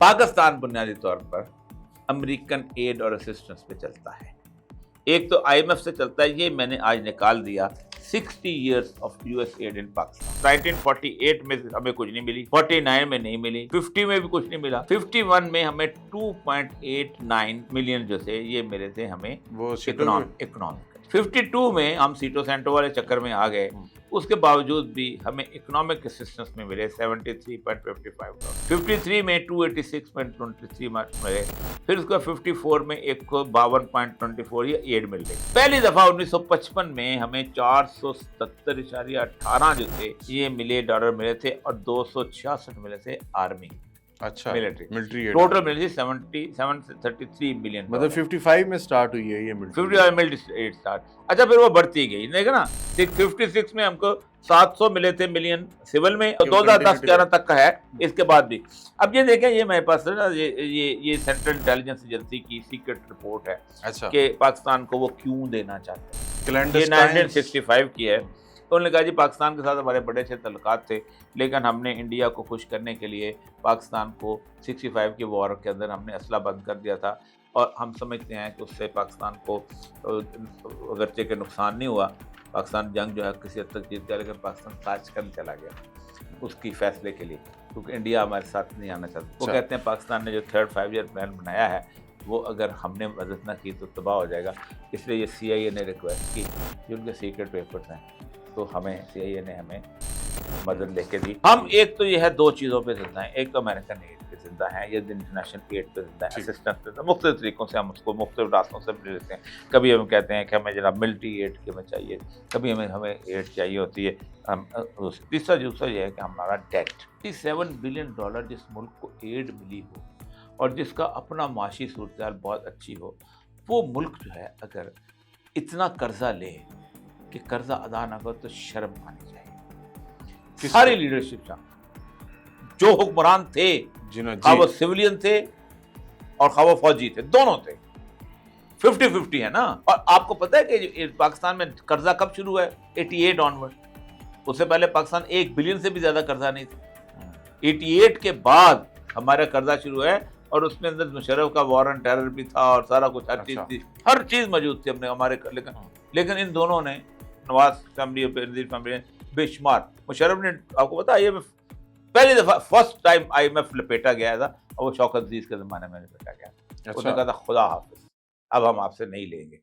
पाकिस्तान बुनियादी तौर पर अमेरिकन एड और असिस्टेंस पे चलता है। एक तो आईएमएफ से चलता है, ये मैंने आज निकाल दिया। 60 इयर्स ऑफ यूएस एड इन पाकिस्तान। 1948 में हमें कुछ नहीं मिली, 49 में नहीं मिली, 50 में भी कुछ नहीं मिला, 51 में हमें 2.89 मिलियन जो थे ये मिले थे हमें वो इकोनॉमिक। 52 में हम सीटो सेंटो वाले चक्कर में आ गए, उसके बावजूद भी हमें इकोनॉमिक असिस्टेंस में मिले 73.55। 53 में 286.23 मिले, फिर उसका 54 में 152.24 ये एड मिल गई। पहली दफा 1955 में हमें 477.18 जो थे ये मिले, डॉलर मिले थे, और 266 मिले थे आर्मी, अच्छा, मिलिट्री टोटल मिली थी 733 मिलियन। मतलब 55 में स्टार्ट हुई है ये मिलिट्री 55 मिलिट्री स्टार्ट। अच्छा, फिर वो बढ़ती गई, देखा ना, 56 में हमको 700 मिले थे मिलियन सिविल में, और 2010-11 तक का है इसके बाद भी। अब ये देखें, ये मेरे पास है ना, ये सेंट्रल इंटेलिजेंस एजेंसी की सीक्रेट रिपोर्ट है। अच्छा, कि पाकिस्तान को वो क्यों देना चाहते हैं। ये क्लैंडस्टाइन 1965 की है। तो उन्होंने कहा जी पाकिस्तान के साथ हमारे बड़े अच्छे तल्लुकात थे, लेकिन हमने इंडिया को खुश करने के लिए पाकिस्तान को 65 की वॉर के अंदर हमने असला बंद कर दिया था, और हम समझते हैं कि उससे पाकिस्तान को अगरचे के नुकसान नहीं हुआ। पाकिस्तान जंग जो है किसी हद तक जीत गया, लेकिन पाकिस्तान ताजकंद चला गया उसकी फैसले के लिए, क्योंकि इंडिया हमारे साथ नहीं आना चाहता। वो कहते हैं पाकिस्तान ने जो 3rd 5 ईयर प्लान बनाया है वो अगर हमने मदद ना की तो तबाह हो जाएगा। इसलिए ये CIA ने रिक्वेस्ट की, जो उनके सीक्रेट पेपर्स हैं, तो हमें CIA ने हमें मदद लेके दी। हम एक तो ये है 2 चीज़ों पे जिंदा हैं, एक तो अमेरिकन एड पे जिंदा है, ये इंटरनेशनल एड पे जिंदा है, असिस्टेंस पे मुख्तलिफ तरीकों से हम उसको मुख्तलिफ रास्तों से ले लेते हैं। कभी हम कहते हैं कि हमें जनाब मिलिट्री एड की हमें चाहिए, कभी हमें एड चाहिए होती है। तीसरा ये है कि हमारा डेट, 7 बिलियन डॉलर जिस मुल्क को एड मिली हो और जिसका अपना माशी सूरत बहुत अच्छी हो, वो मुल्क जो है अगर इतना कर्जा ले कि कर्जा अदा ना करो तो शर्म आनी चाहिए। सारी लीडरशिप जो हुक्मरान थे, खा वो सिविलियन थे और खा वो फौजी थे, दोनों थे, 50-50 है ना। और आपको पता है कि पाकिस्तान में कर्जा कब शुरू है? 88 ऑनवर्ड। उससे पहले पाकिस्तान 1 बिलियन से भी ज्यादा कर्जा नहीं था। 88 के बाद हमारा कर्जा शुरू है, और उसमें अंदर मुशर्रफ का वॉर ऑन टेरर भी था और सारा कुछ, हर चीज थी, हर चीज मौजूद थी हमने हमारे। लेकिन इन दोनों ने, नवाज फैमिली और बेनजीर फैमिली ने बेशुमार, मुशर्रफ ने, आपको पता है IMF पहली दफा फर्स्ट टाइम IMF लपेटा गया था, और वो शौकत अजीज के जमाने में लपेटा गया। उसने कहा था खुदा हाफिज, अब हम आपसे नहीं लेंगे।